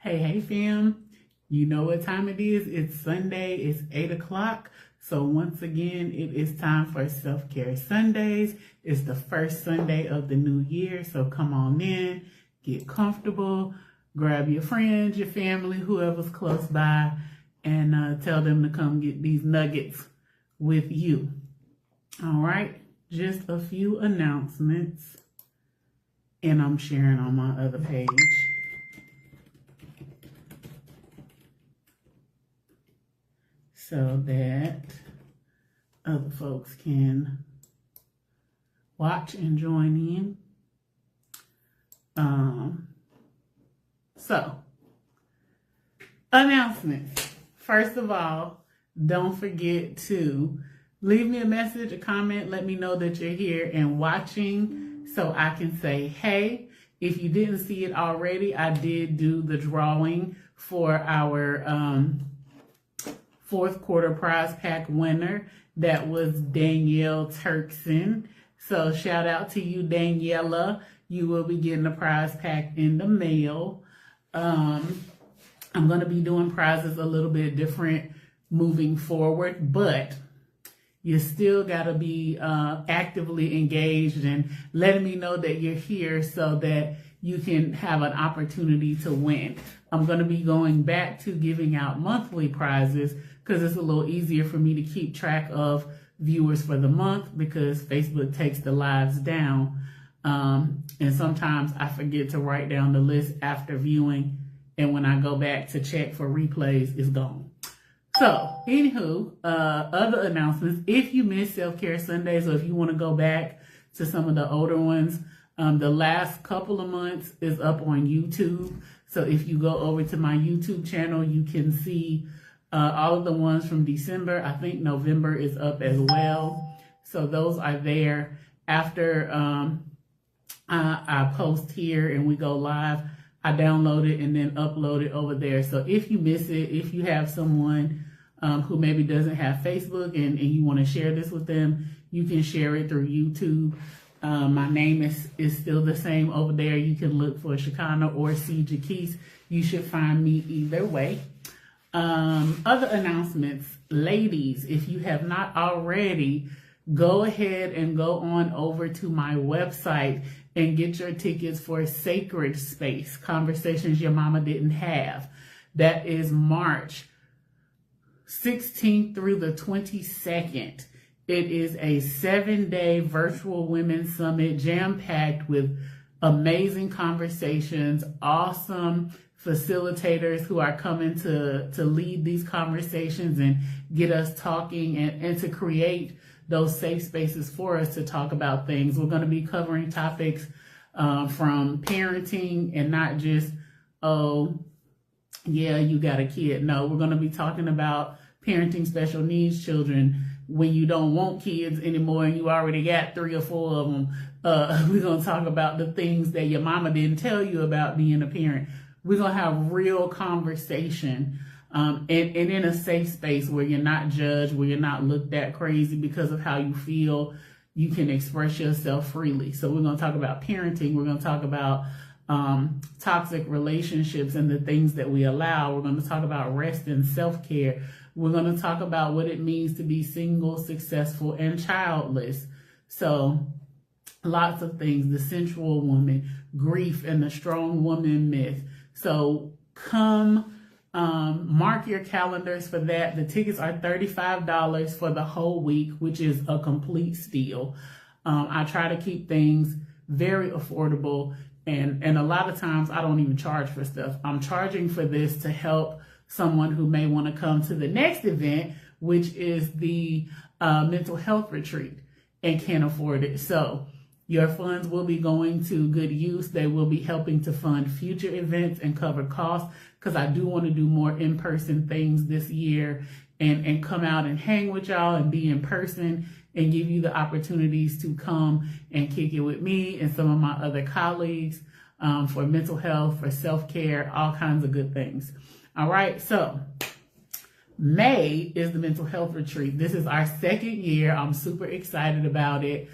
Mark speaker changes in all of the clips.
Speaker 1: Hey, fam. You know what time it is. It's Sunday. It's 8 o'clock. So once again, it is time for Self-Care Sundays. It's the first Sunday of the new year. So come on in, get comfortable, grab your friends, your family, whoever's close by, and tell them to come get these nuggets with you. All right. Just a few announcements. And I'm sharing on my other page. So that other folks can watch and join in. So, announcements. First of all, don't forget to leave me a message, a comment, let me know that you're here and watching so I can say, hey. If you didn't see it already, I did do the drawing for our fourth quarter prize pack winner. That was Danielle Turkson. So shout out to you, Daniela. You will be getting a prize pack in the mail. I'm going to be doing prizes a little bit different moving forward, but you still got to be actively engaged and letting me know that you're here so that you can have an opportunity to win. I'm going to be going back to giving out monthly prizes because it's a little easier for me to keep track of viewers for the month because Facebook takes the lives down. And sometimes I forget to write down the list after viewing. And when I go back to check for replays, it's gone. So, anywho, other announcements. If you missed Self-Care Sundays or if you want to go back to some of the older ones, the last couple of months is up on YouTube. So if you go over to my YouTube channel, you can see all of the ones from December. I think November is up as well. So those are there. After I post here and we go live, I download it and then upload it over there. So if you miss it, if you have someone who maybe doesn't have Facebook and you want to share this with them, you can share it through YouTube. My name is still the same over there. You can look for Shakana or C. Jaquise. You should find me either way. Other announcements. Ladies, if you have not already, go ahead and go on over to my website and get your tickets for Sacred Space, Conversations Your Mama Didn't Have. That is March 16th through the 22nd. It is a 7-day virtual women's summit jam-packed with amazing conversations, awesome facilitators who are coming to lead these conversations and get us talking and to create those safe spaces for us to talk about things. We're going to be covering topics from parenting and not just, oh, yeah, you got a kid. No, we're going to be talking about parenting special needs children when you don't want kids anymore and you already got 3 or 4 of them. We're going to talk about the things that your mama didn't tell you about being a parent. We're going to have real conversation and in a safe space where you're not judged, where you're not looked at crazy because of how you feel. You can express yourself freely. So we're going to talk about parenting. We're going to talk about toxic relationships and the things that we allow. We're going to talk about rest and self-care. We're going to talk about what it means to be single, successful, and childless. So lots of things. The sensual woman, grief, and the strong woman myth. So come mark your calendars for that. The tickets are $35 for the whole week, which is a complete steal. I try to keep things very affordable. And a lot of times I don't even charge for stuff. I'm charging for this to help someone who may want to come to the next event, which is the mental health retreat and can't afford it. So your funds will be going to good use. They will be helping to fund future events and cover costs because I do want to do more in-person things this year and come out and hang with y'all and be in person and give you the opportunities to come and kick it with me and some of my other colleagues for mental health, for self-care, all kinds of good things. All right, so May is the mental health retreat. This is our 2nd year. I'm super excited about it.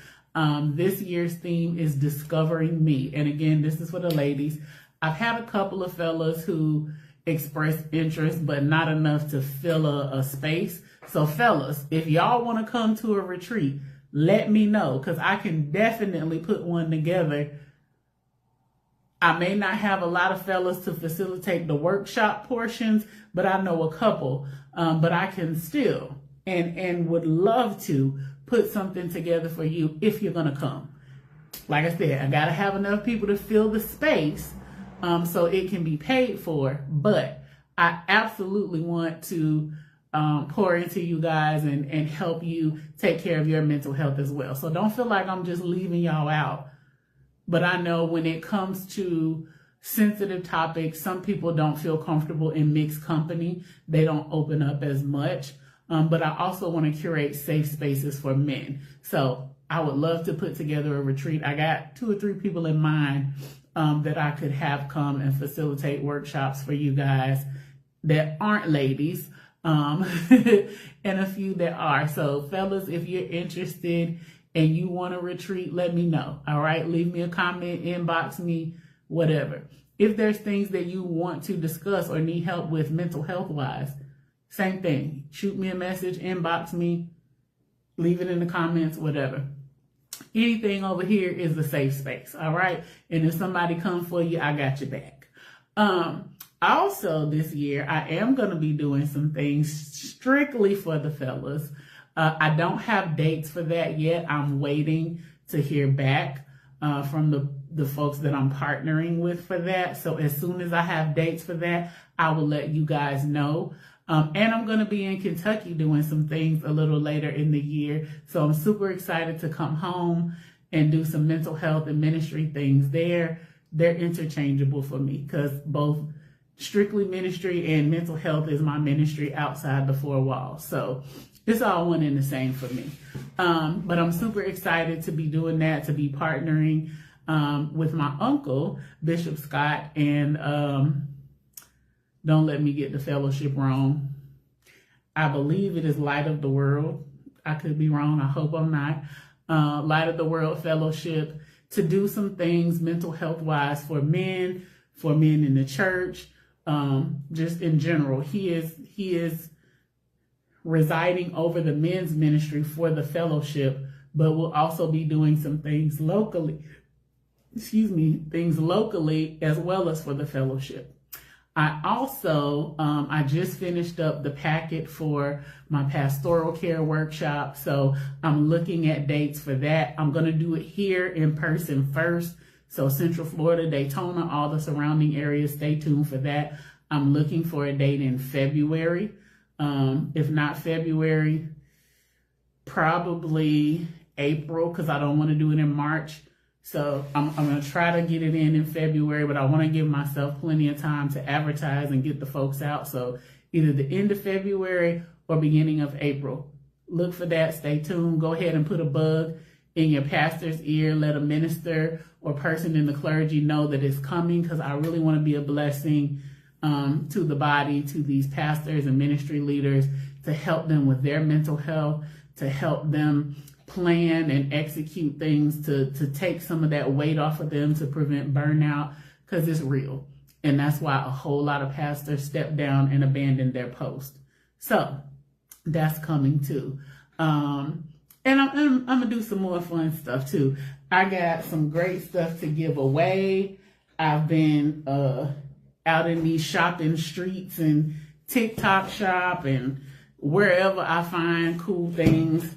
Speaker 1: This year's theme is Discovering Me. And again, this is for the ladies. I've had a couple of fellas who expressed interest, but not enough to fill a space. So fellas, if y'all want to come to a retreat, let me know, because I can definitely put one together. I may not have a lot of fellas to facilitate the workshop portions, but I know a couple. But I can still and would love to put something together for you if you're going to come. Like I said, I got to have enough people to fill the space so it can be paid for. But I absolutely want to pour into you guys and help you take care of your mental health as well. So don't feel like I'm just leaving y'all out. But I know when it comes to sensitive topics, some people don't feel comfortable in mixed company. They don't open up as much. But I also want to curate safe spaces for men. So I would love to put together a retreat. I got 2 or 3 people in mind that I could have come and facilitate workshops for you guys that aren't ladies, and a few that are. So fellas, if you're interested and you want to retreat, let me know. All right. Leave me a comment, inbox me, whatever. If there's things that you want to discuss or need help with mental health wise, same thing. Shoot me a message, inbox me, leave it in the comments, whatever. Anything over here is a safe space. All right. And if somebody comes for you, I got your back. Also this year, I am going to be doing some things strictly for the fellas. I don't have dates for that yet. I'm waiting to hear back from the folks that I'm partnering with for that. So as soon as I have dates for that, I will let you guys know. And I'm going to be in Kentucky doing some things a little later in the year. So I'm super excited to come home and do some mental health and ministry things there. They're interchangeable for me because both strictly ministry and mental health is my ministry outside the 4 walls. So it's all one and the same for me. But I'm super excited to be doing that, to be partnering with my uncle, Bishop Scott, and don't let me get the fellowship wrong. I believe it is Light of the World. I could be wrong. I hope I'm not. Light of the World Fellowship, to do some things mental health wise for men in the church, just in general. He is residing over the men's ministry for the fellowship, but will also be doing some things locally. Things locally as well as for the fellowship. I also, I just finished up the packet for my pastoral care workshop. So I'm looking at dates for that. I'm going to do it here in person first. So Central Florida, Daytona, all the surrounding areas, stay tuned for that. I'm looking for a date in February. If not February, probably April, because I don't want to do it in March. So I'm going to try to get it in February, but I want to give myself plenty of time to advertise and get the folks out. So either the end of February or beginning of April. Look for that. Stay tuned. Go ahead and put a bug in your pastor's ear. Let a minister or person in the clergy know that it's coming, because I really want to be a blessing to the body, to these pastors and ministry leaders, to help them with their mental health, to help them plan and execute things to take some of that weight off of them, to prevent burnout, because it's real. And that's why a whole lot of pastors step down and abandon their post. So that's coming too. And I'm going to do some more fun stuff too. I got some great stuff to give away. I've been out in these shopping streets and TikTok shop and wherever I find cool things.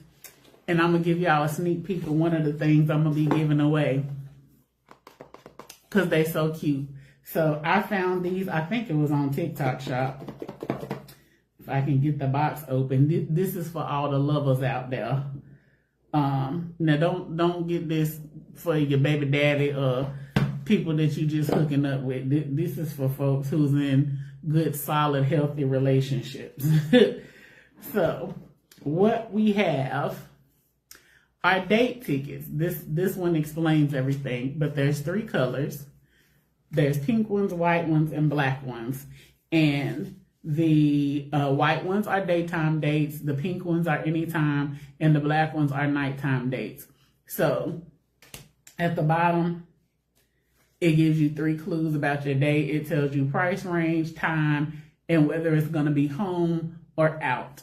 Speaker 1: And I'm going to give y'all a sneak peek of one of the things I'm going to be giving away, because they so cute. So I found these, I think it was on TikTok shop. If I can get the box open. This is for all the lovers out there. Now don't get this for your baby daddy or people that you just hooking up with. This is for folks who's in good, solid, healthy relationships. So what we have are date tickets. This one explains everything, but there's 3 colors. There's pink ones, white ones, and black ones. And the white ones are daytime dates, the pink ones are anytime, and the black ones are nighttime dates. So at the bottom, It gives you 3 clues about your day. It tells you price range, time, and whether it's going to be home or out.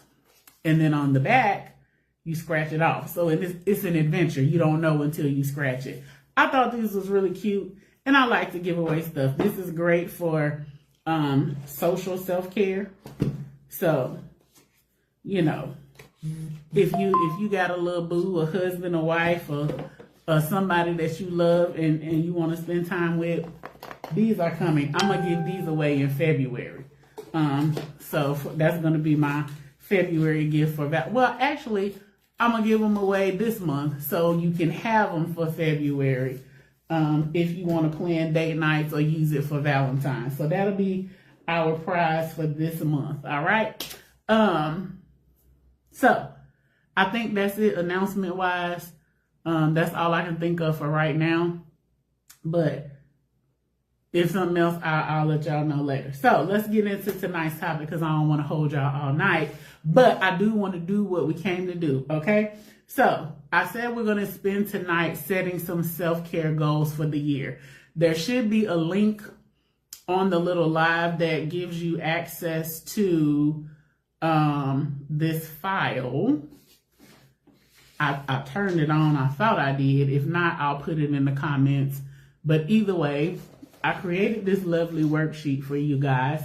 Speaker 1: And then on the back, you scratch it off. So it's an adventure. You don't know until you scratch it. I thought this was really cute, and I like to give away stuff. This is great for social self-care. So, you know, if you got a little boo, a husband, a wife, or somebody that you love and you want to spend time with, these are coming. I'm going to give these away in February. So that's going to be my February gift for that. Well, actually, I'm going to give them away this month so you can have them for February if you want to plan date nights or use it for Valentine's. So that'll be our prize for this month. All right. So I think that's it announcement wise. That's all I can think of for right now. But if something else, I'll let y'all know later. So let's get into tonight's topic because I don't want to hold y'all all night. But I do want to do what we came to do, okay? So I said we're going to spend tonight setting some self-care goals for the year. There should be a link on the little live that gives you access to this file. I turned it on. I thought I did. If not, I'll put it in the comments. But either way, I created this lovely worksheet for you guys.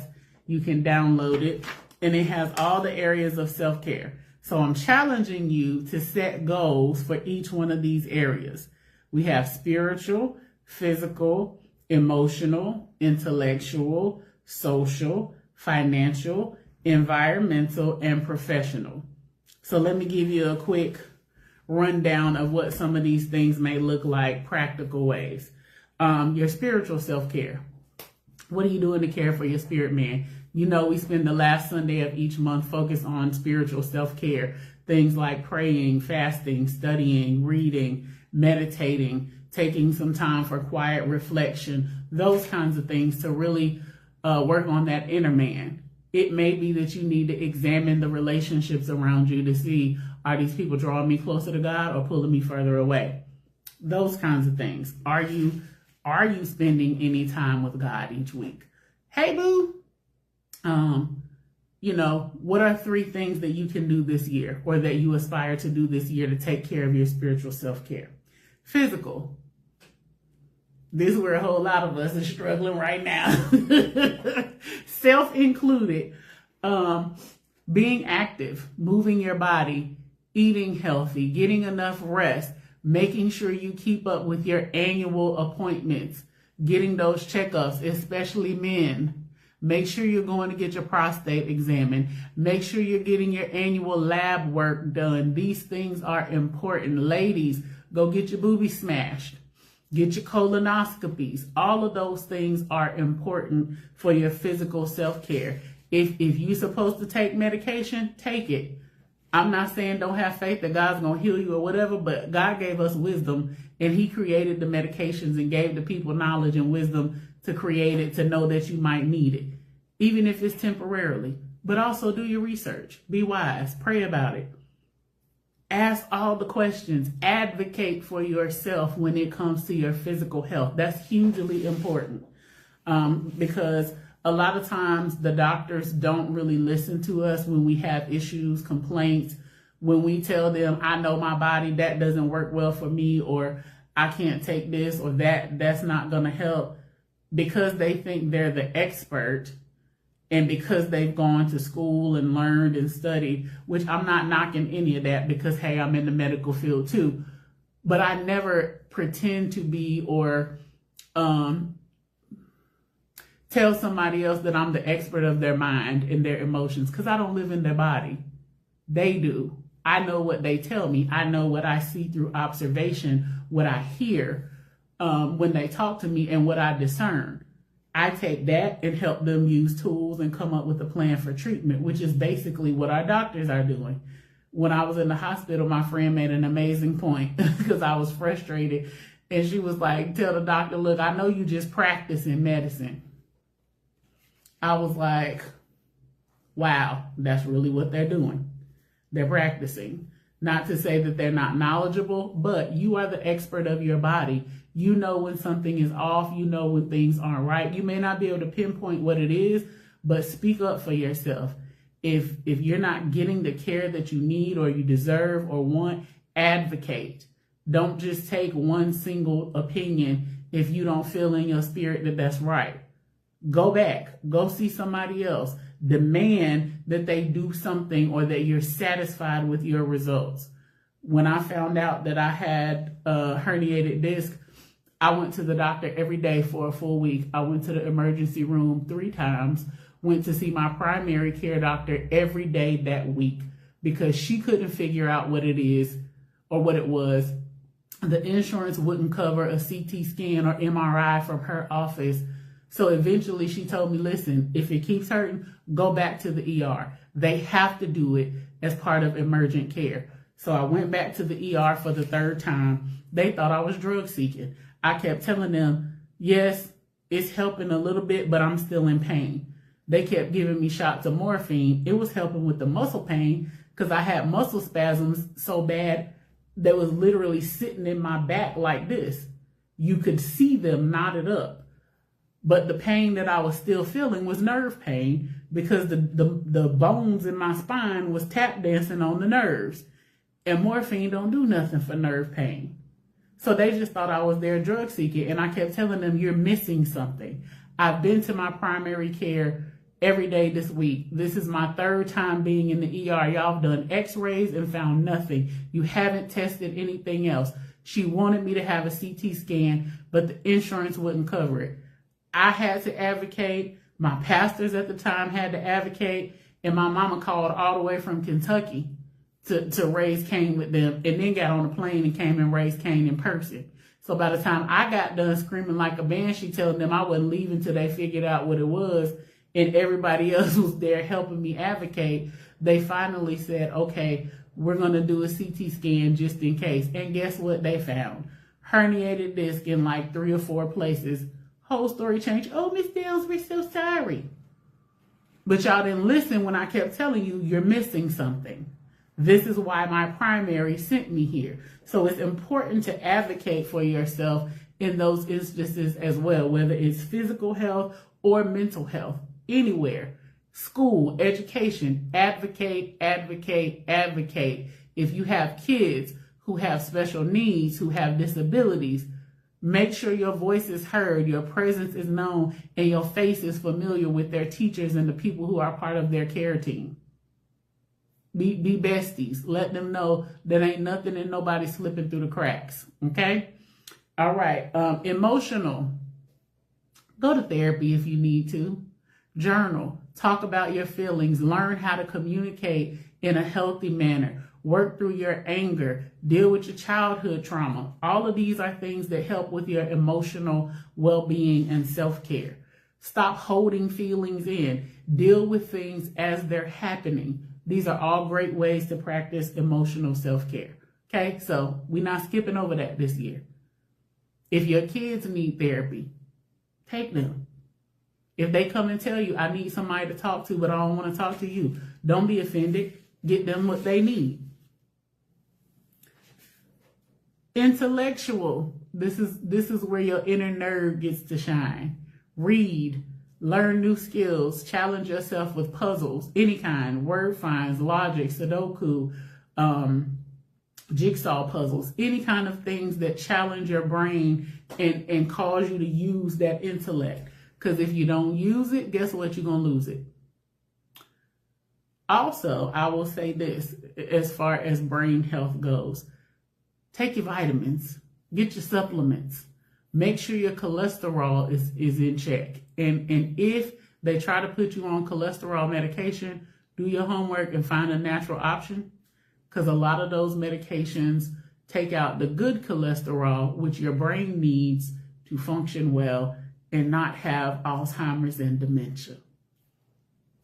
Speaker 1: You can download it, and it has all the areas of self-care. So I'm challenging you to set goals for each one of these areas. We have spiritual, physical, emotional, intellectual, social, financial, environmental, and professional. So let me give you a quick rundown of what some of these things may look like, practical ways. Your spiritual self-care. What are you doing to care for your spirit man? You know, we spend the last Sunday of each month focused on spiritual self-care. Things like praying, fasting, studying, reading, meditating, taking some time for quiet reflection, those kinds of things to really work on that inner man. It may be that you need to examine the relationships around you to see, are these people drawing me closer to God or pulling me further away? Those kinds of things. Are you spending any time with God each week? Hey, boo. You know, what are 3 things that you can do this year or that you aspire to do this year to take care of your spiritual self-care? Physical. This is where a whole lot of us are struggling right now. Self included. Being active, moving your body, eating healthy, getting enough rest, making sure you keep up with your annual appointments, getting those checkups, especially men. Make sure you're going to get your prostate examined. Make sure you're getting your annual lab work done. These things are important. Ladies, go get your boobies smashed. Get your colonoscopies. All of those things are important for your physical self-care. If you're supposed to take medication, take it. I'm not saying don't have faith that God's going to heal you or whatever, but God gave us wisdom and he created the medications and gave the people knowledge and wisdom to create it, to know that you might need it, even if it's temporarily. But also do your research. Be wise. Pray about it. Ask all the questions. Advocate for yourself when it comes to your physical health. That's hugely important because a lot of times the doctors don't really listen to us when we have issues, complaints. When we tell them, I know my body, that doesn't work well for me, or I can't take this or that, that's not going to help. Because they think they're the expert and because they've gone to school and learned and studied, which I'm not knocking any of that because, hey, I'm in the medical field too. But I never pretend to be or tell somebody else that I'm the expert of their mind and their emotions because I don't live in their body. They do. I know what they tell me. I know what I see through observation, what I hear when they talk to me and what I discern. I take that and help them use tools and come up with a plan for treatment, which is basically what our doctors are doing. When I was in the hospital, my friend made an amazing point because I was frustrated. And she was like, tell the doctor, look, I know you just practice in medicine. I was like, wow, that's really what they're doing. They're practicing. Not to say that they're not knowledgeable, but you are the expert of your body. You know when something is off. You know when things aren't right. You may not be able to pinpoint what it is, but speak up for yourself. If you're not getting the care that you need or you deserve or want, advocate. Don't just take one single opinion if you don't feel in your spirit that that's right. Go back. Go see somebody else. Demand that they do something or that you're satisfied with your results. When I found out that I had a herniated disc, I went to the doctor every day for a full week. I went to the emergency room 3 times, went to see my primary care doctor every day that week because she couldn't figure out what it is or what it was. The insurance wouldn't cover a CT scan or MRI from her office. So eventually she told me, listen, if it keeps hurting, go back to the ER. They have to do it as part of emergent care. So I went back to the ER for the 3rd time. They thought I was drug seeking. I kept telling them, yes, it's helping a little bit, but I'm still in pain. They kept giving me shots of morphine. It was helping with the muscle pain because I had muscle spasms so bad that was literally sitting in my back like this. You could see them knotted up. But the pain that I was still feeling was nerve pain because the bones in my spine was tap dancing on the nerves. And morphine don't do nothing for nerve pain. So they just thought I was their drug seeker. And I kept telling them, you're missing something. I've been to my primary care every day this week. This is my 3rd time being in the ER. Y'all have done x-rays and found nothing. You haven't tested anything else. She wanted me to have a CT scan, but the insurance wouldn't cover it. I had to advocate. My pastors at the time had to advocate. And my mama called all the way from Kentucky to raise Cain with them, and then got on a plane and came and raised Cain in person. So by the time I got done screaming like a banshee, telling them I wasn't leaving till they figured out what it was, and everybody else was there helping me advocate, they finally said, okay, we're going to do a CT scan just in case. And guess what they found? Herniated disc in like 3 or 4 places. Whole story changed. Oh, Miss Dales, we're so sorry. But y'all didn't listen when I kept telling you you're missing something. This is why my primary sent me here. So it's important to advocate for yourself in those instances as well, whether it's physical health or mental health, anywhere. School, education, advocate, advocate, advocate. If you have kids who have special needs, who have disabilities, make sure your voice is heard, your presence is known, and your face is familiar with their teachers and the people who are part of their care team. Be besties. Let them know that ain't nothing and nobody slipping through the cracks. Okay? All right. Emotional. Go to therapy if you need to. Journal. Talk about your feelings. Learn how to communicate in a healthy manner. Work through your anger. Deal with your childhood trauma. All of these are things that help with your emotional well-being and self-care. Stop holding feelings in. Deal with things as they're happening. These are all great ways to practice emotional self-care. Okay, so we're not skipping over that this year. If your kids need therapy, take them. If they come and tell you, I need somebody to talk to, but I don't want to talk to you, don't be offended. Get them what they need. Intellectual. This is where your inner nerd gets to shine. Read. Learn new skills, challenge yourself with puzzles, any kind, word finds, logic, Sudoku, jigsaw puzzles, any kind of things that challenge your brain and cause you to use that intellect. Because if you don't use it, guess what? You're going to lose it. Also, I will say this, as far as brain health goes, take your vitamins, get your supplements. Make sure your cholesterol is in check. And if they try to put you on cholesterol medication, do your homework and find a natural option. Because a lot of those medications take out the good cholesterol, which your brain needs to function well and not have Alzheimer's and dementia.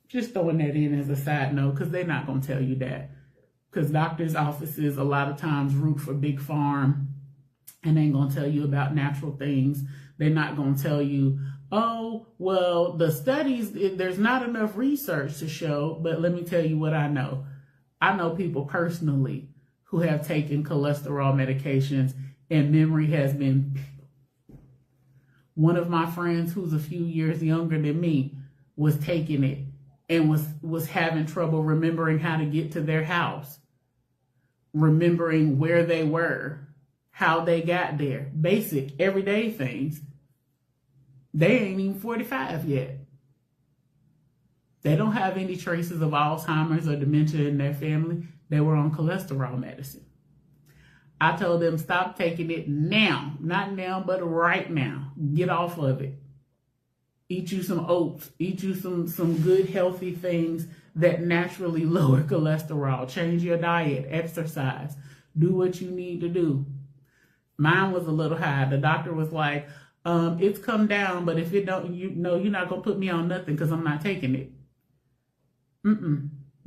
Speaker 1: Just throwing that in as a side note, because they're not going to tell you that. Because doctors' offices a lot of times root for big pharma. And they ain't going to tell you about natural things. They're not going to tell you, oh, well, the studies, there's not enough research to show. But let me tell you what I know. I know people personally who have taken cholesterol medications, and memory has been. One of my friends who's a few years younger than me was taking it and was having trouble remembering how to get to their house, remembering where they were, how they got there, basic everyday things. They ain't even 45 yet. They don't have any traces of Alzheimer's or dementia in their family. They were on cholesterol medicine. I told them, stop taking it now. Not now, but right now. Get off of it. Eat you some oats. Eat you some good, healthy things that naturally lower cholesterol. Change your diet. Exercise. Do what you need to do. Mine was a little high. The doctor was like, it's come down, but if it don't, you're not going to put me on nothing because I'm not taking it.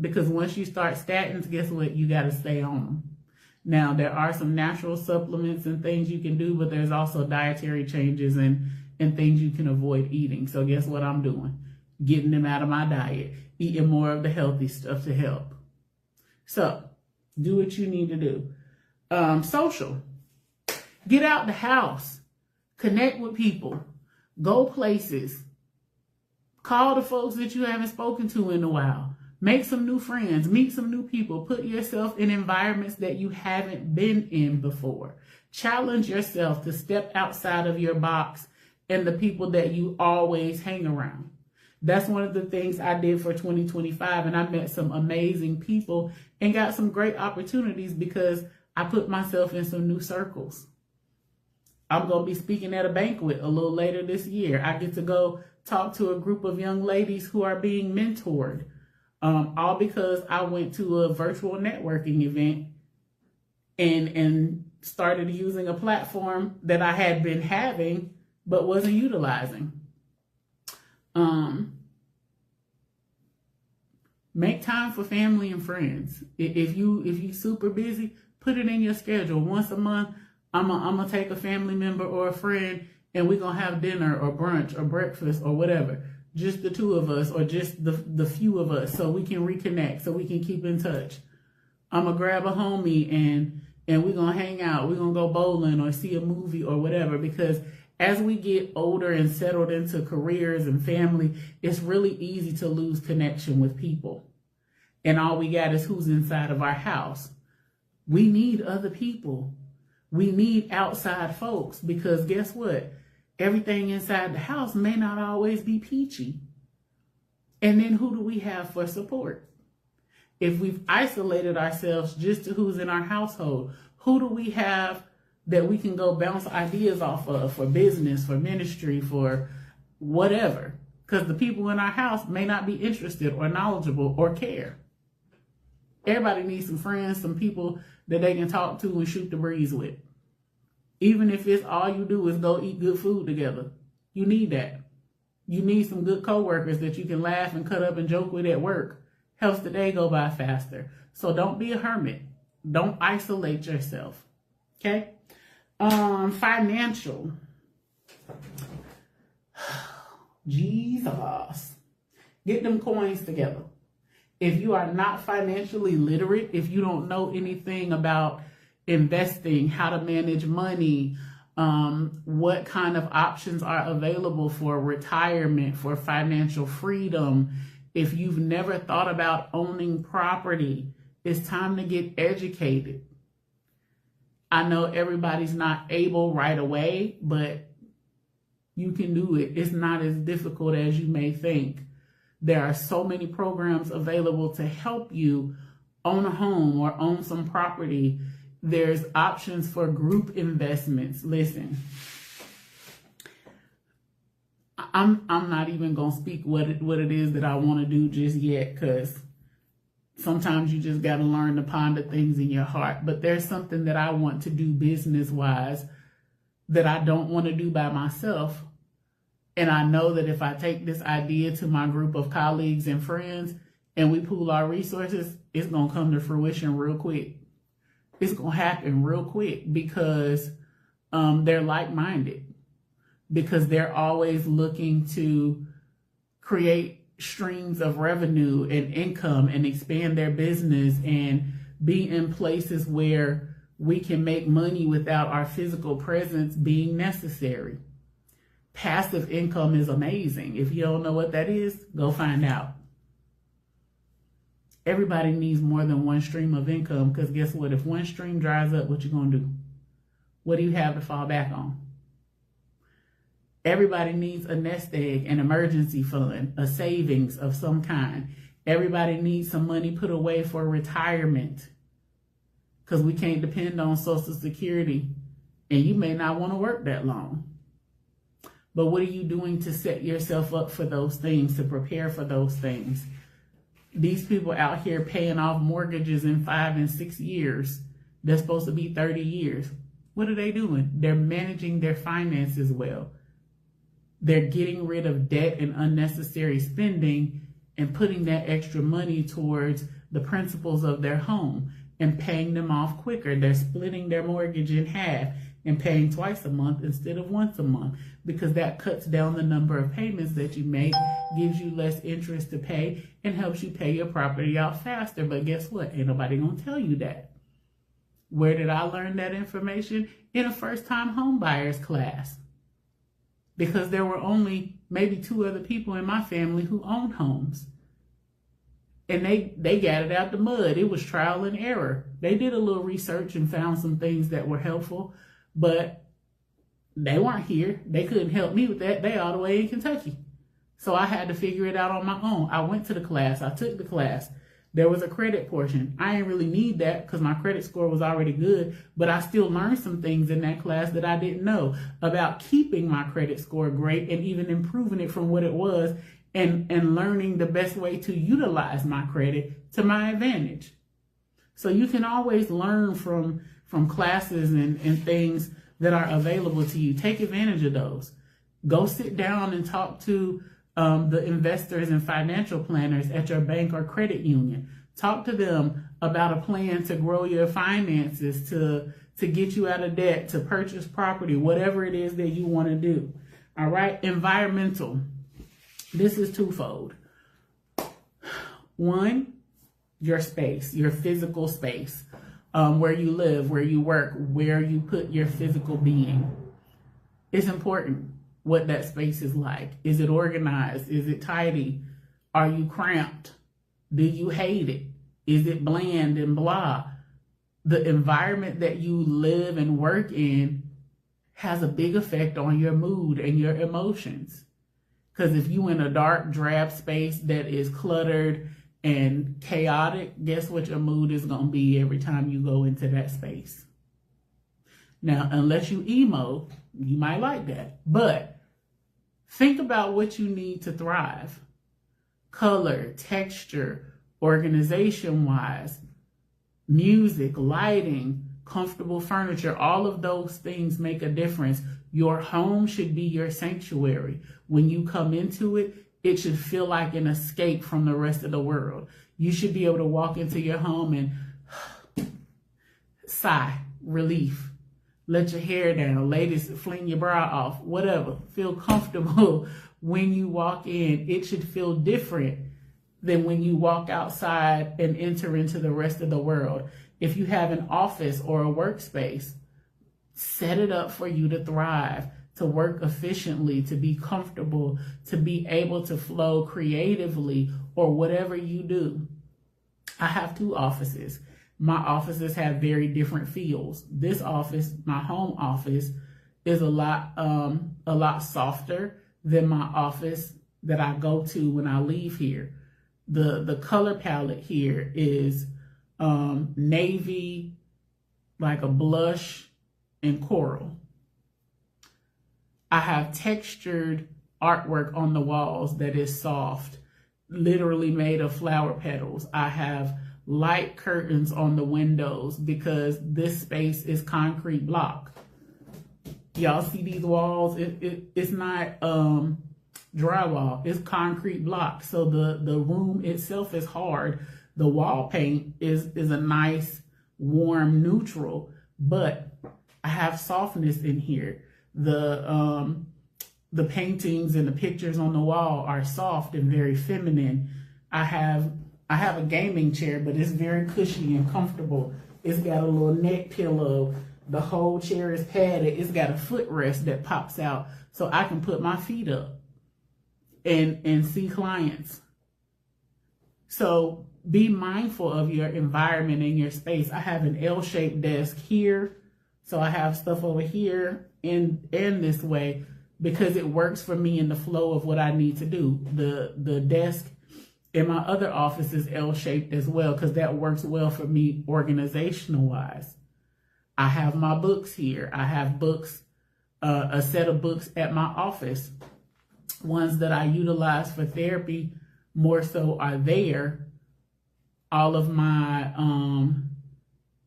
Speaker 1: Because once you start statins, guess what? You got to stay on them. Now, there are some natural supplements and things you can do, but there's also dietary changes and things you can avoid eating. So guess what I'm doing? Getting them out of my diet, eating more of the healthy stuff to help. So do what you need to do. Social. Get out the house. Connect with people. Go places. Call the folks that you haven't spoken to in a while. Make some new friends. Meet some new people. Put yourself in environments that you haven't been in before. Challenge yourself to step outside of your box and the people that you always hang around. That's one of the things I did for 2025, and I met some amazing people and got some great opportunities because I put myself in some new circles. I'm going to be speaking at a banquet a little later this year. I get to go talk to a group of young ladies who are being mentored. All because I went to a virtual networking event and started using a platform that I had been having but wasn't utilizing. Make time for family and friends. If you super busy, put it in your schedule. Once a month, I'm gonna take a family member or a friend and we're gonna have dinner or brunch or breakfast or whatever. Just the two of us or just the few of us so we can reconnect, so we can keep in touch. I'm going to grab a homie and we're going to hang out. We're going to go bowling or see a movie or whatever, because as we get older and settled into careers and family, it's really easy to lose connection with people. And all we got is who's inside of our house. We need other people. We need outside folks because guess what? Everything inside the house may not always be peachy. And then who do we have for support? If we've isolated ourselves just to who's in our household, who do we have that we can go bounce ideas off of for business, for ministry, for whatever? Because the people in our house may not be interested or knowledgeable or care. Everybody needs some friends, some people that they can talk to and shoot the breeze with. Even if it's all you do is go eat good food together. You need that. You need some good coworkers that you can laugh and cut up and joke with at work. Helps the day go by faster. So don't be a hermit. Don't isolate yourself. Okay? Financial. Jesus. Get them coins together. If you are not financially literate, if you don't know anything about investing, how to manage money, what kind of options are available for retirement, for financial freedom. If you've never thought about owning property, it's time to get educated. I know everybody's not able right away, but you can do it. It's not as difficult as you may think. There are so many programs available to help you own a home or own some property. There's options for group investments. Listen, I'm not even going to speak what it is that I want to do just yet, because sometimes you just got to learn to ponder things in your heart. But there's something that I want to do business-wise that I don't want to do by myself. And I know that if I take this idea to my group of colleagues and friends and we pool our resources, it's going to come to fruition real quick. It's going to happen real quick because they're like-minded, because they're always looking to create streams of revenue and income and expand their business and be in places where we can make money without our physical presence being necessary. Passive income is amazing. If you don't know what that is, go find out. Everybody needs more than one stream of income, because guess what? If one stream dries up, what you gonna do? What do you have to fall back on? Everybody needs a nest egg, an emergency fund, a savings of some kind. Everybody needs some money put away for retirement, because we can't depend on Social Security, and you may not want to work that long. But what are you doing to set yourself up for those things, to prepare for those things? These people out here paying off mortgages in 5 and 6 years, they're supposed to be 30 years. What are they doing? They're managing their finances well. They're getting rid of debt and unnecessary spending and putting that extra money towards the principals of their home and paying them off quicker. They're splitting their mortgage in half and paying twice a month instead of once a month, because that cuts down the number of payments that you make, gives you less interest to pay, and helps you pay your property out faster. But guess what? Ain't nobody gonna tell you that. Where did I learn that information? In a first-time home buyers class. Because there were only maybe 2 other people in my family who owned homes. And they got it out the mud. It was trial and error. They did a little research and found some things that were helpful, but they weren't here. They couldn't help me with that. They all the way in Kentucky. So I had to figure it out on my own. I went to the class. I took the class. There was a credit portion. I didn't really need that because my credit score was already good, but I still learned some things in that class that I didn't know about keeping my credit score great and even improving it from what it was, and learning the best way to utilize my credit to my advantage. So you can always learn from classes and things that are available to you. Take advantage of those. Go sit down and talk to the investors and financial planners at your bank or credit union. Talk to them about a plan to grow your finances, to get you out of debt, to purchase property, whatever it is that you want to do. All right. Environmental. This is twofold. One, your space, your physical space, where you live, where you work, where you put your physical being. It's important what that space is like. Is it organized? Is it tidy? Are you cramped? Do you hate it? Is it bland and blah? The environment that you live and work in has a big effect on your mood and your emotions. Because if you in a dark, drab space that is cluttered and chaotic, guess what your mood is going to be every time you go into that space? Now, unless you emo, you might like that. But think about what you need to thrive. Color, texture, organization-wise, music, lighting, comfortable furniture, all of those things make a difference. Your home should be your sanctuary. When you come into it, it should feel like an escape from the rest of the world. You should be able to walk into your home and sigh, relief. Let your hair down. Ladies, fling your bra off, whatever. Feel comfortable when you walk in. It should feel different than when you walk outside and enter into the rest of the world. If you have an office or a workspace, set it up for you to thrive, to work efficiently, to be comfortable, to be able to flow creatively, or whatever you do. I have 2 offices. My offices have very different feels. This office, my home office, is a lot softer than my office that I go to when I leave here. The color palette here is navy, like a blush, and coral. I have textured artwork on the walls that is soft, literally made of flower petals. I have light curtains on the windows because this space is concrete block. Y'all see these walls? It's not drywall, it's concrete block. So the room itself is hard. The wall paint is a nice, warm, neutral, but I have softness in here. The paintings and the pictures on the wall are soft and very feminine. I I have a gaming chair, but it's very cushy and comfortable. It's got a little neck pillow. The whole chair is padded. It's got a footrest that pops out so I can put my feet up and see clients. So be mindful of your environment and your space. I have an L-shaped desk here. So I have stuff over here and this way because it works for me in the flow of what I need to do. The desk in my other office is L-shaped as well because that works well for me organizational wise. I have my books here. I have books, a set of books at my office. Ones that I utilize for therapy more so are there. All of my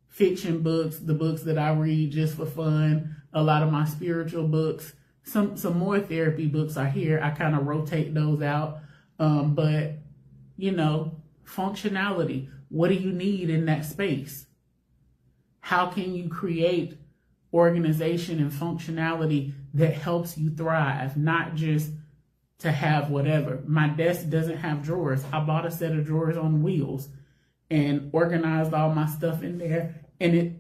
Speaker 1: fiction books, the books that I read just for fun, a lot of my spiritual books, some more therapy books are here. I kind of rotate those out. But, you know, functionality. What do you need in that space? How can you create organization and functionality that helps you thrive, not just to have whatever? My desk doesn't have drawers. I bought a set of drawers on wheels and organized all my stuff in there. And it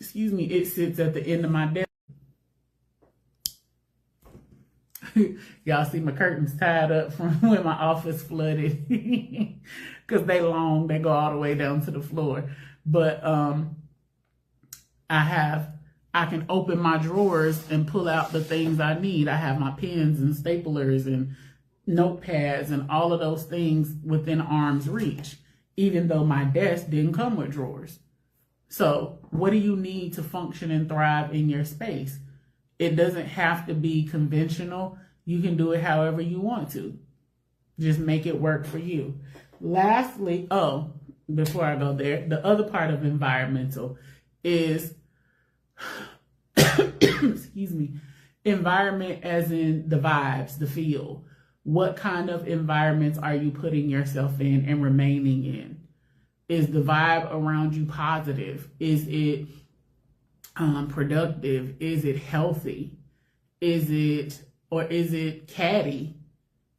Speaker 1: sits at the end of my desk. Y'all see my curtains tied up from when my office flooded because they long, they go all the way down to the floor. But I can open my drawers and pull out the things I need. I have my pens and staplers and notepads and all of those things within arm's reach, even though my desk didn't come with drawers. So what do you need to function and thrive in your space? It doesn't have to be conventional. You can do it however you want to. Just make it work for you. Lastly, before I go there, the other part of environmental is, excuse me, environment as in the vibes, the feel. What kind of environments are you putting yourself in and remaining in? Is the vibe around you positive? Is it productive? Is it healthy? Is it catty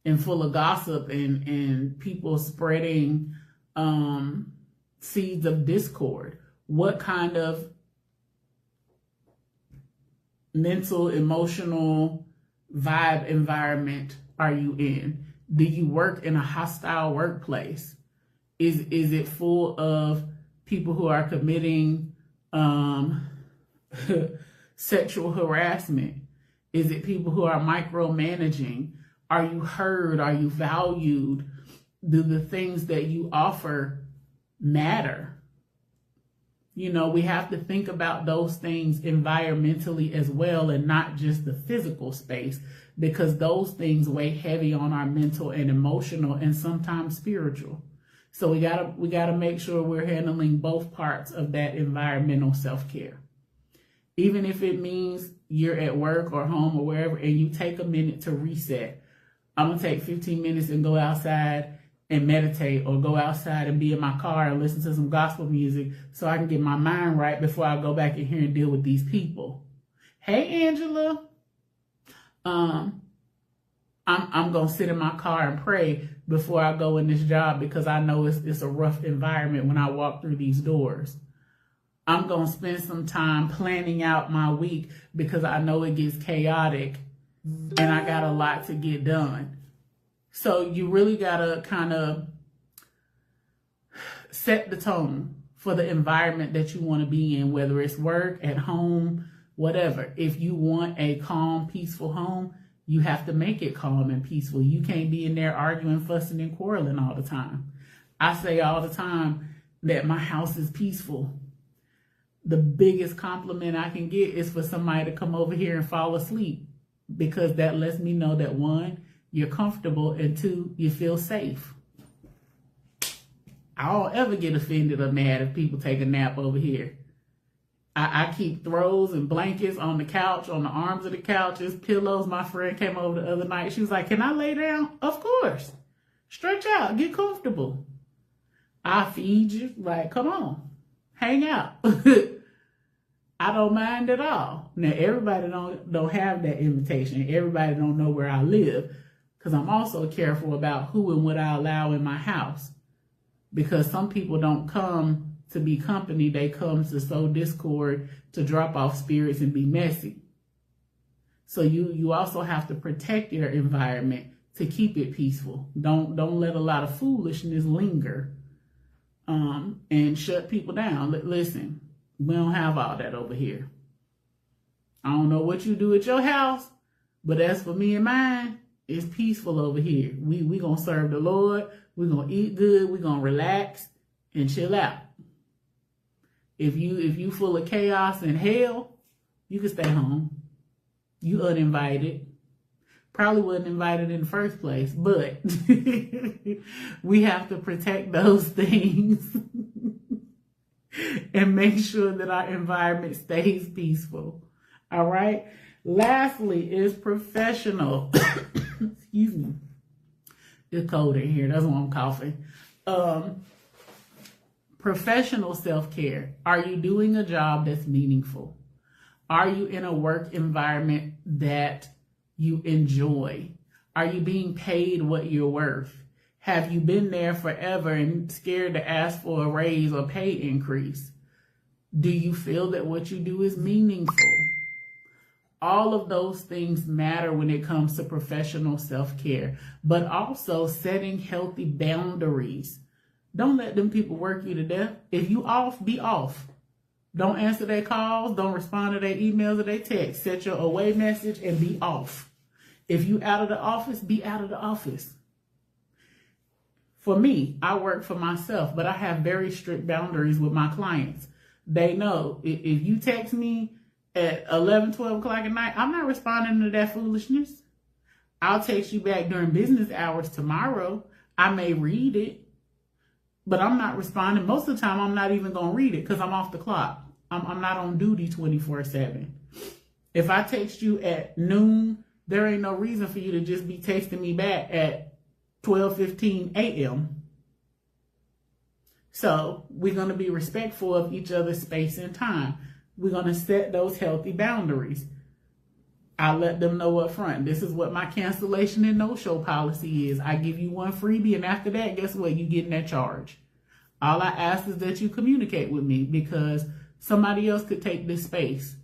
Speaker 1: and full of gossip and people spreading seeds of discord? What kind of mental, emotional vibe environment are you in? Do you work in a hostile workplace? Is it full of people who are committing sexual harassment? Is it people who are micromanaging? Are you heard? Are you valued? Do the things that you offer matter? You know, we have to think about those things environmentally as well and not just the physical space, because those things weigh heavy on our mental and emotional and sometimes spiritual. So we gotta make sure we're handling both parts of that environmental self-care. Even if it means you're at work or home or wherever and you take a minute to reset. I'm gonna take 15 minutes and go outside and meditate, or go outside and be in my car and listen to some gospel music so I can get my mind right before I go back in here and deal with these people. Hey, Angela. I'm going to sit in my car and pray before I go in this job because I know it's a rough environment when I walk through these doors. I'm going to spend some time planning out my week because I know it gets chaotic and I got a lot to get done. So you really got to kind of set the tone for the environment that you want to be in, whether it's work, at home, whatever. If you want a calm, peaceful home, you have to make it calm and peaceful. You can't be in there arguing, fussing, and quarreling all the time. I say all the time that my house is peaceful. The biggest compliment I can get is for somebody to come over here and fall asleep, because that lets me know that, one, you're comfortable, and two, you feel safe. I don't ever get offended or mad if people take a nap over here. I keep throws and blankets on the couch, on the arms of the couches, pillows. My friend came over the other night. She was like, "Can I lay down?" Of course. Stretch out. Get comfortable. I feed you. Like, come on. Hang out. I don't mind at all. Now, everybody don't have that invitation. Everybody don't know where I live, because I'm also careful about who and what I allow in my house. because some people don't come to be company. They come to sow discord, to drop off spirits and be messy. So you also have to protect your environment to keep it peaceful. Don't let a lot of foolishness linger and shut people down. Listen, we don't have all that over here. I don't know what you do at your house, but as for me and mine, it's peaceful over here. We gonna serve the Lord. We're gonna eat good. We're gonna relax and chill out. If you full of chaos and hell, you can stay home. You uninvited. Probably wasn't invited in the first place, but we have to protect those things and make sure that our environment stays peaceful. All right. Lastly is professional. Excuse me. It's cold in here. That's why I'm coughing. Professional self-care. Are you doing a job that's meaningful? Are you in a work environment that you enjoy? Are you being paid what you're worth? Have you been there forever and scared to ask for a raise or pay increase? Do you feel that what you do is meaningful? All of those things matter when it comes to professional self-care, but also setting healthy boundaries. Don't let them people work you to death. If you off, be off. Don't answer their calls. Don't respond to their emails or their texts. Set your away message and be off. If you out of the office, be out of the office. For me, I work for myself, but I have very strict boundaries with my clients. They know if you text me at 11, 12 o'clock at night, I'm not responding to that foolishness. I'll text you back during business hours tomorrow. I may read it, but I'm not responding. Most of the time, I'm not even going to read it because I'm off the clock. I'm not on duty 24/7. If I text you at noon, there ain't no reason for you to just be texting me back at 12:15 a.m. So we're going to be respectful of each other's space and time. We're going to set those healthy boundaries. I let them know up front. This is what my cancellation and no-show policy is. I give you one freebie, and after that, guess what? You getting that charge. All I ask is that you communicate with me, because somebody else could take this space.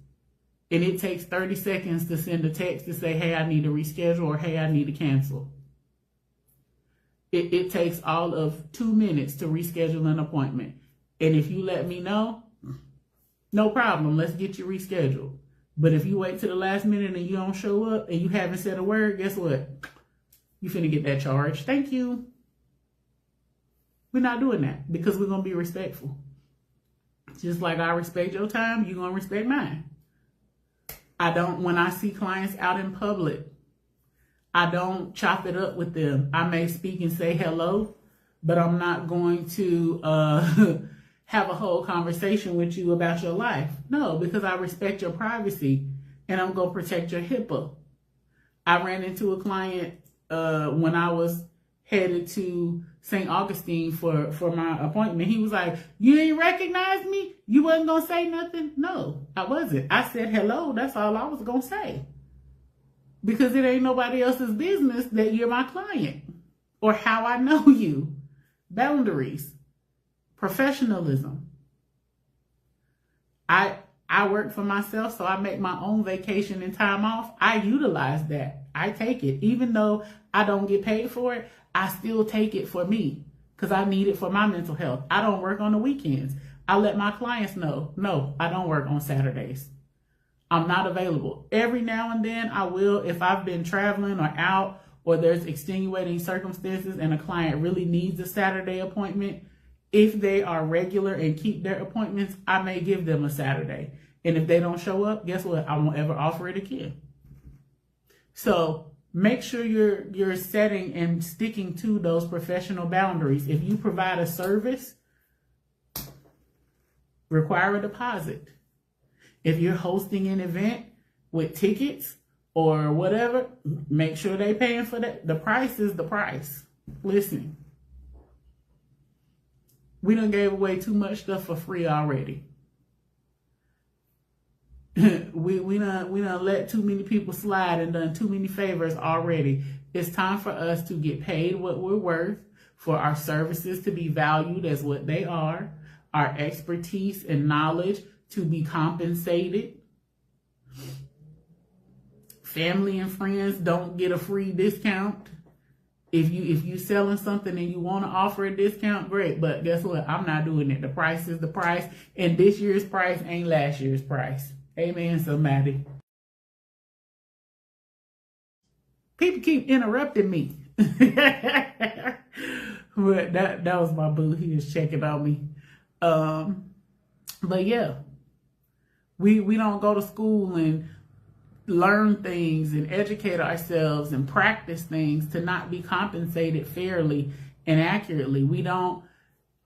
Speaker 1: And it takes 30 seconds to send a text to say, hey, I need to reschedule, or hey, I need to cancel. It takes all of 2 minutes to reschedule an appointment. And if you let me know, no problem. Let's get you rescheduled. But if you wait to the last minute and you don't show up and you haven't said a word, guess what? You finna get that charge. Thank you. We're not doing that, because we're going to be respectful. Just like I respect your time, you're going to respect mine. When I see clients out in public, I don't chop it up with them. I may speak and say hello, but I'm not going to have a whole conversation with you about your life. No, because I respect your privacy and I'm going to protect your HIPAA. I ran into a client when I was headed to St. Augustine for my appointment. He was like, you ain't recognize me? You wasn't going to say nothing? No, I wasn't. I said hello. That's all I was going to say. Because it ain't nobody else's business that you're my client or how I know you. Boundaries. Professionalism. I work for myself, so I make my own vacation and time off. I utilize that. I take it. Even though I don't get paid for it, I still take it for me because I need it for my mental health. I don't work on the weekends. I let my clients know, no, I don't work on Saturdays. I'm not available. Every now and then I will, if I've been traveling or out or there's extenuating circumstances and a client really needs a Saturday appointment. If they are regular and keep their appointments, I may give them a Saturday. And if they don't show up, guess what? I won't ever offer it again. So make sure you're setting and sticking to those professional boundaries. If you provide a service, require a deposit. If you're hosting an event with tickets or whatever, make sure they're paying for that. The price is the price. Listen, we done gave away too much stuff for free already. we done let too many people slide and done too many favors already. It's time for us to get paid what we're worth, for our services to be valued as what they are, our expertise and knowledge to be compensated. Family and friends don't get a free discount. If you selling something and you want to offer a discount, great. But guess what? I'm not doing it. The price is the price. And this year's price ain't last year's price. Amen, somebody. People keep interrupting me. But that was my boo. He was checking on me. But yeah, we don't go to school and learn things and educate ourselves and practice things to not be compensated fairly and accurately. We don't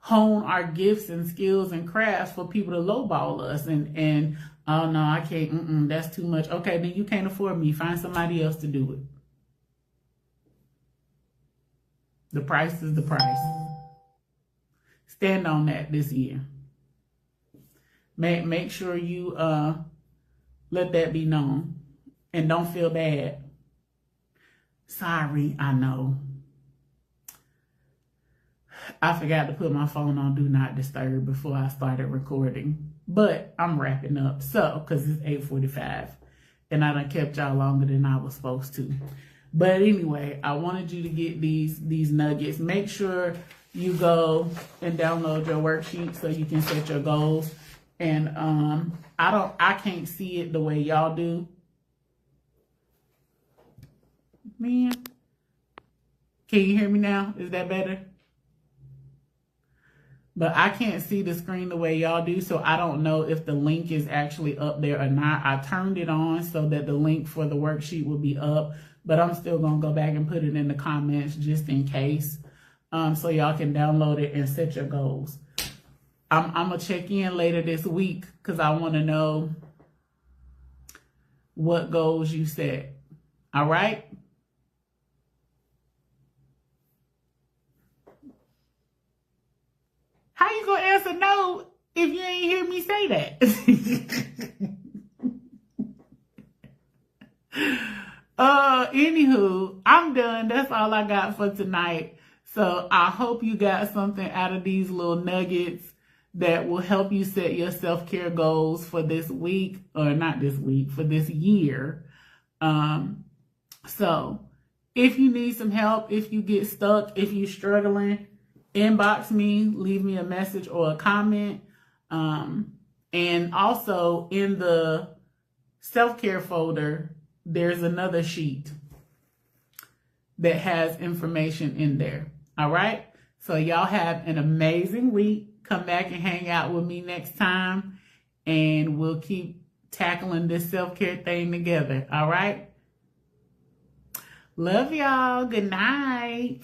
Speaker 1: hone our gifts and skills and crafts for people to lowball us and oh no, I can't, that's too much. Okay, then you can't afford me. Find somebody else to do it. The price is the price. Stand on that this year. Make sure you let that be known. And don't feel bad. Sorry, I know. I forgot to put my phone on Do Not Disturb before I started recording. But I'm wrapping up. So, because it's 8:45. And I done kept y'all longer than I was supposed to. But anyway, I wanted you to get these nuggets. Make sure you go and download your worksheet so you can set your goals. And I can't see it the way y'all do. Man, can you hear me now? Is that better? But I can't see the screen the way y'all do, so I don't know if the link is actually up there or not. I turned it on so that the link for the worksheet will be up, but I'm still going to go back and put it in the comments just in case, so y'all can download it and set your goals. I'm going to check in later this week because I want to know what goals you set. All right? How you gonna answer no if you ain't hear me say that? Anywho, I'm done. That's all I got for tonight. So I hope you got something out of these little nuggets that will help you set your self-care goals for this week, or not this week, for this year. So if you need some help, if you get stuck, if you're struggling, inbox me, leave me a message or a comment. And also in the self-care folder, there's another sheet that has information in there. All right. So y'all have an amazing week. Come back and hang out with me next time, and we'll keep tackling this self-care thing together. All right. Love y'all. Good night.